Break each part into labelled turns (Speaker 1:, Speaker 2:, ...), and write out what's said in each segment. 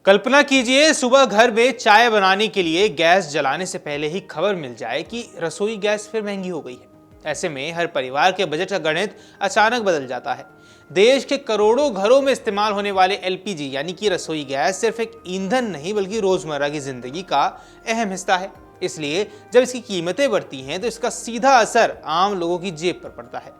Speaker 1: कल्पना कीजिए, सुबह घर में चाय बनाने के लिए गैस जलाने से पहले ही खबर मिल जाए कि रसोई गैस फिर महंगी हो गई है। ऐसे में हर परिवार के बजट का गणित अचानक बदल जाता है। देश के करोड़ों घरों में इस्तेमाल होने वाले एलपीजी यानी कि रसोई गैस सिर्फ एक ईंधन नहीं बल्कि रोजमर्रा की जिंदगी का अहम हिस्सा है। इसलिए जब इसकी कीमतें बढ़ती हैं तो इसका सीधा असर आम लोगों की जेब पर पड़ता है।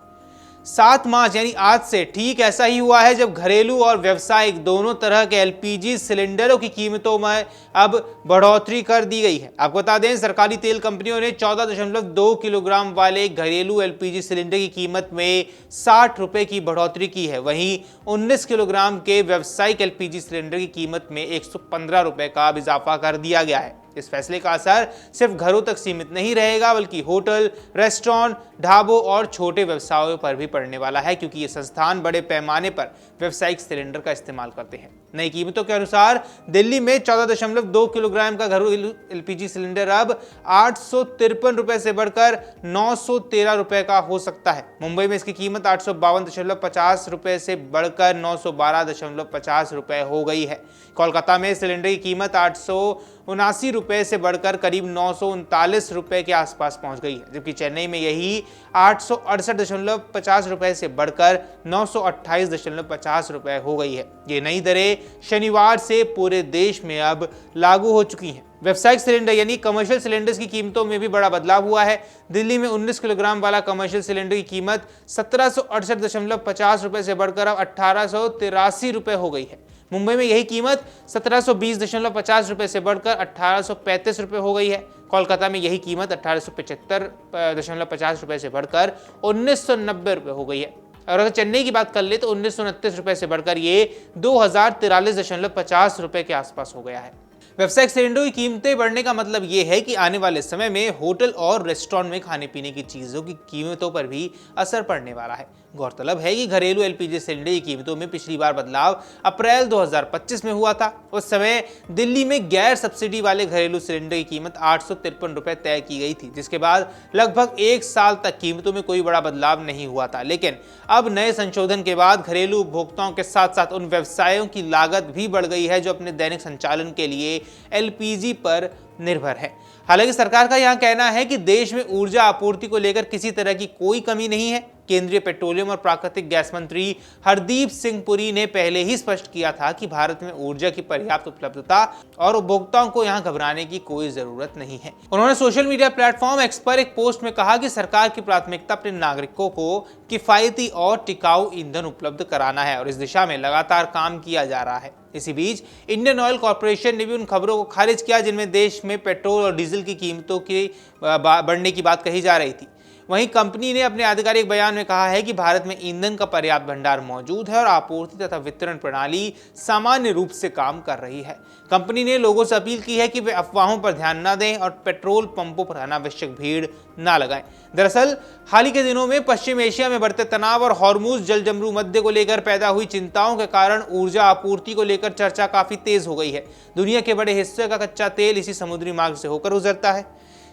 Speaker 1: 7 मार्च यानी आज से ठीक ऐसा ही हुआ है जब घरेलू और व्यावसायिक दोनों तरह के एलपीजी सिलेंडरों की कीमतों में अब बढ़ोतरी कर दी गई है। आपको बता दें, सरकारी तेल कंपनियों ने 14.2 किलोग्राम वाले घरेलू एलपीजी सिलेंडर की कीमत में 60 रुपए की बढ़ोतरी की है। वहीं 19 किलोग्राम के व्यावसायिक एलपीजी सिलेंडर की कीमत में 115 रुपए का इजाफा कर दिया गया है। इस फैसले का असर सिर्फ घरों तक सीमित नहीं रहेगा बल्कि होटल, रेस्टोरेंट, ढाबों और छोटे व्यवसायों पर भी पड़ने वाला है, क्योंकि ये संस्थान बड़े पैमाने पर व्यावसायिक सिलेंडर का इस्तेमाल करते हैं। नई कीमतों के अनुसार दिल्ली में 14.2 किलोग्राम का घरेलू एलपीजी सिलेंडर अब 853 रुपए से बढ़कर 913 रुपए का हो सकता है। मुंबई में इसकी कीमत 852.50 रुपए से बढ़कर 912.50 रुपए हो गई है। कोलकाता में सिलेंडर की कीमत 879 रुपए से बढ़कर करीब 939 रुपए के आसपास पहुंच गई है, जबकि चेन्नई में यही 868.50 रुपए से बढ़कर 928.50 रुपए हो गई है। ये नई दरें शनिवार से पूरे देश में अब लागू हो चुकी हैं। व्यावसायिक सिलेंडर यानी कमर्शियल सिलेंडर्स की कीमतों में भी बड़ा बदलाव हुआ है। दिल्ली में 19 किलोग्राम वाला कमर्शियल सिलेंडर की कीमत 1768.50 रुपए से बढ़कर अब 1883 रुपए हो गई है। मुंबई में यही कीमत 1720.50 रुपए से बढ़कर 1835 रुपए हो गई है। कोलकाता में यही कीमत 1875.50 रुपए से बढ़कर 1990 रुपए हो गई है। और अगर चेन्नई की बात कर ले तो 1929 रुपए से बढ़कर ये 2043.50 रुपए के आसपास हो गया है। व्यावसायिक सिलेंडरों की कीमतें बढ़ने का मतलब ये है कि आने वाले समय में होटल और रेस्टोरेंट में खाने पीने की चीजों की कीमतों पर भी असर पड़ने वाला है। गौरतलब है कि घरेलू एलपीजी सिलेंडर की कीमतों में पिछली बार बदलाव अप्रैल 2025 में हुआ था। उस समय दिल्ली में गैर सब्सिडी वाले घरेलू सिलेंडर की कीमत 853 रुपए तय की गई थी, जिसके बाद लगभग 1 साल तक कीमतों में कोई बड़ा बदलाव नहीं हुआ था। लेकिन अब नए संशोधन के बाद घरेलू उपभोक्ताओं के साथ साथ उन व्यवसायों की लागत भी बढ़ गई है जो अपने दैनिक संचालन के लिए एलपीजी पर निर्भर है। हालांकि सरकार का यह कहना है कि देश में ऊर्जा आपूर्ति को लेकर किसी तरह की कोई कमी नहीं है। केंद्रीय पेट्रोलियम और प्राकृतिक गैस मंत्री हरदीप सिंह पुरी ने पहले ही स्पष्ट किया था कि भारत में ऊर्जा की पर्याप्त उपलब्धता और उपभोक्ताओं को यहां घबराने की कोई जरूरत नहीं है। उन्होंने सोशल मीडिया प्लेटफॉर्म एक्स पर एक पोस्ट में कहा कि सरकार की प्राथमिकता अपने नागरिकों को किफायती और टिकाऊ ईंधन उपलब्ध कराना है और इस दिशा में लगातार काम किया जा रहा है। इसी बीच इंडियन ऑयल कॉर्पोरेशन ने भी उन खबरों को खारिज किया जिनमें देश में पेट्रोल और डीजल की कीमतों की बढ़ने की बात कही जा रही थी। वहीं कंपनी ने अपने आधिकारिक बयान में कहा है कि भारत में ईंधन का पर्याप्त भंडार मौजूद है और आपूर्ति तथा वितरण प्रणाली सामान्य रूप से काम कर रही है। कंपनी ने लोगों से अपील की है कि वे अफवाहों पर ध्यान न दें और पेट्रोल पंपों पर अनावश्यक भीड़ न लगाएं। दरअसल हाल ही के दिनों में पश्चिम एशिया में बढ़ते तनाव और हॉर्मुज जलजमरू मध्य को लेकर पैदा हुई चिंताओं के कारण ऊर्जा आपूर्ति को लेकर चर्चा काफी तेज हो गई है। दुनिया के बड़े हिस्से का कच्चा तेल इसी समुद्री मार्ग से होकर गुजरता है,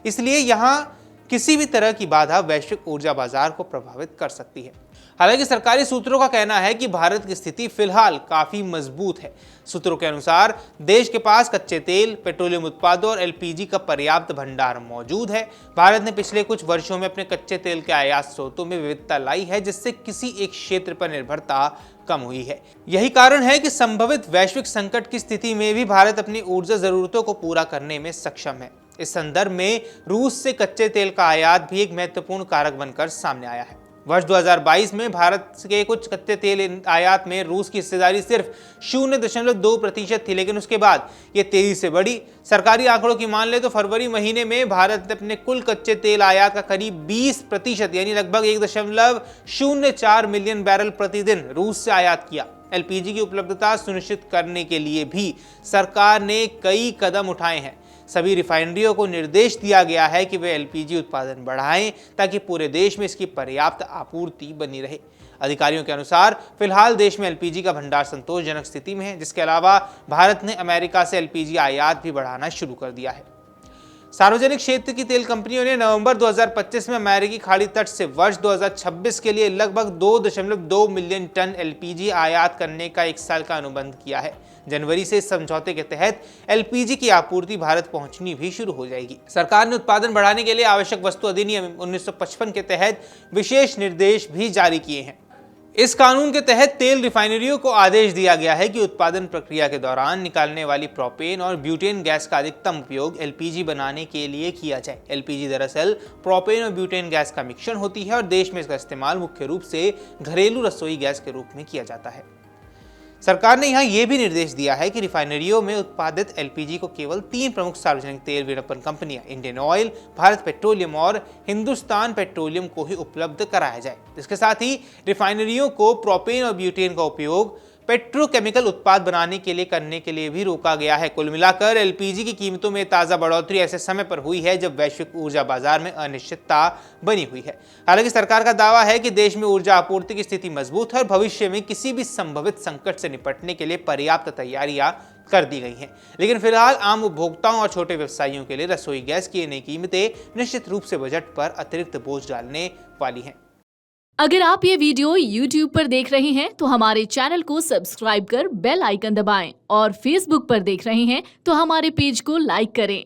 Speaker 1: इसलिए यहाँ किसी भी तरह की बाधा वैश्विक ऊर्जा बाजार को प्रभावित कर सकती है। हालांकि सरकारी सूत्रों का कहना है कि भारत की स्थिति फिलहाल काफी मजबूत है। सूत्रों के अनुसार देश के पास कच्चे तेल, पेट्रोलियम उत्पादों और एलपीजी का पर्याप्त भंडार मौजूद है। भारत ने पिछले कुछ वर्षों में अपने कच्चे तेल के आयात स्रोतों में विविधता लाई है, जिससे किसी एक क्षेत्र पर निर्भरता कम हुई है। यही कारण है कि संभवित वैश्विक संकट की स्थिति में भी भारत अपनी ऊर्जा जरूरतों को पूरा करने में सक्षम है। इस संदर्भ में रूस से कच्चे तेल का आयात भी एक महत्वपूर्ण कारक बनकर सामने आया है। वर्ष 2022 में भारत के कुछ कच्चे तेल आयात में रूस की हिस्सेदारी सिर्फ 0.2% थी, लेकिन उसके बाद ये तेजी से बढ़ी। सरकारी आंकड़ों की मान ले तो फरवरी महीने में भारत ने अपने कुल कच्चे तेल आयात का करीब 20% यानी लगभग 1.04 मिलियन बैरल प्रतिदिन रूस से आयात किया। एलपीजी की उपलब्धता सुनिश्चित करने के लिए भी सरकार ने कई कदम उठाए हैं। सभी रिफाइनरियों को निर्देश दिया गया है कि वे एलपीजी उत्पादन बढ़ाएं ताकि पूरे देश में इसकी पर्याप्त आपूर्ति बनी रहे। अधिकारियों के अनुसार फिलहाल देश में एलपीजी का भंडार संतोषजनक स्थिति में है। जिसके अलावा भारत ने अमेरिका से एलपीजी आयात भी बढ़ाना शुरू कर दिया है। सार्वजनिक क्षेत्र की तेल कंपनियों ने नवंबर 2025 में अमेरिकी खाड़ी तट से वर्ष 2026 के लिए लगभग 2.2 मिलियन टन एलपीजी आयात करने का 1 साल का अनुबंध किया है। जनवरी से इस समझौते के तहत एलपीजी की आपूर्ति भारत पहुंचनी भी शुरू हो जाएगी। सरकार ने उत्पादन बढ़ाने के लिए आवश्यक वस्तु अधिनियम 1955 के तहत विशेष निर्देश भी जारी किए हैं। इस कानून के तहत तेल रिफाइनरियों को आदेश दिया गया है कि उत्पादन प्रक्रिया के दौरान निकालने वाली प्रोपेन और ब्यूटेन गैस का अधिकतम उपयोग एलपीजी बनाने के लिए किया जाए। एलपीजी दरअसल प्रोपेन और ब्यूटेन गैस का मिश्रण होती है और देश में इसका इस्तेमाल मुख्य रूप से घरेलू रसोई गैस के रूप में किया जाता है। सरकार ने यहाँ यह भी निर्देश दिया है कि रिफाइनरियों में उत्पादित एलपीजी को केवल 3 प्रमुख सार्वजनिक तेल विपणन कंपनियां इंडियन ऑयल, भारत पेट्रोलियम और हिंदुस्तान पेट्रोलियम को ही उपलब्ध कराया जाए। इसके साथ ही रिफाइनरियों को प्रोपेन और ब्यूटेन का उपयोग पेट्रोकेमिकल उत्पाद बनाने के लिए करने के लिए भी रोका गया है। कुल मिलाकर एलपीजी की कीमतों में ताज़ा बढ़ोतरी ऐसे समय पर हुई है जब वैश्विक ऊर्जा बाजार में अनिश्चितता बनी हुई है। हालांकि सरकार का दावा है कि देश में ऊर्जा आपूर्ति की स्थिति मजबूत है और भविष्य में किसी भी संभावित संकट से निपटने के लिए पर्याप्त तैयारियां कर दी गई हैं। लेकिन फिलहाल आम उपभोक्ताओं और छोटे व्यवसायियों के लिए रसोई गैस की नई कीमतें निश्चित रूप से बजट पर अतिरिक्त बोझ डालने वाली हैं।
Speaker 2: अगर आप ये वीडियो YouTube पर देख रहे हैं तो हमारे चैनल को सब्सक्राइब कर बेल आइकन दबाएं और Facebook पर देख रहे हैं तो हमारे पेज को लाइक करें।